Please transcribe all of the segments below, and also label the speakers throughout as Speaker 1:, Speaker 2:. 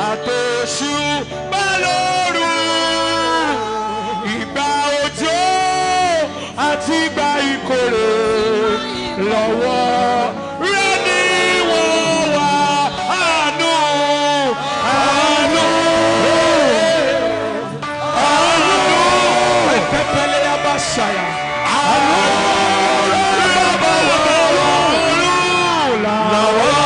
Speaker 1: àtòṣù bálòrù ìgbà òjò àti ìgbà ìkórè lọ́wọ́ rẹ̀ ni wọ́n wà àánú àánú àánú ẹ̀pẹ̀pẹ̀lẹ̀ yaba ṣàyà àánú rẹ̀ bàbá wọ́n làwọn.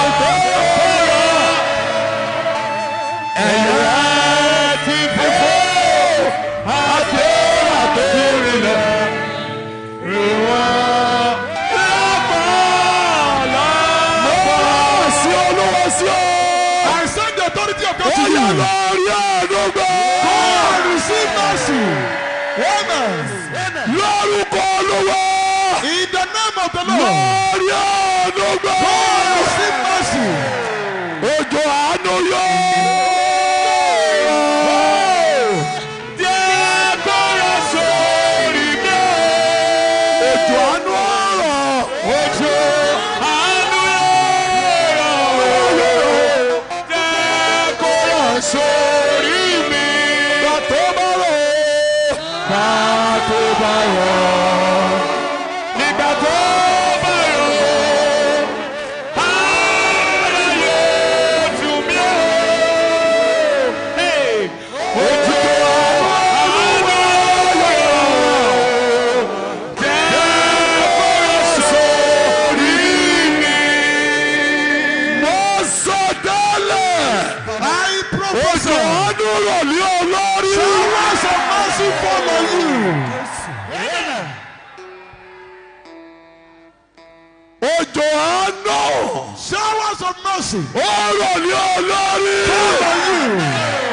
Speaker 1: Lórúkọ Olúwa. In the name of the Lord. Lórí àdúgbò. Receive mercy. Òjò àánú yọ. Díẹ̀ kọ́ra sórí mi. Òjò àánú ọ̀rọ̀. Òjò àánú ọ̀rọ̀. Díẹ̀ kọ́ra sórí mi. Bàtọ́ bá rọ̀. Bàtọ́ bá rọ̀. Nígbà tó bá rọ̀. Ara yóò tù mí o. Òjò àánú ọ̀rọ̀. Díẹ̀ kọ́ra sórí mi. Mo sọ tẹ́lẹ̀. Òjò àánú rọ̀ ní olórí. Showers of mercy follow you. Òjò àánú. Showers of mercy. Ó rọ̀ ní olórí. Follow you.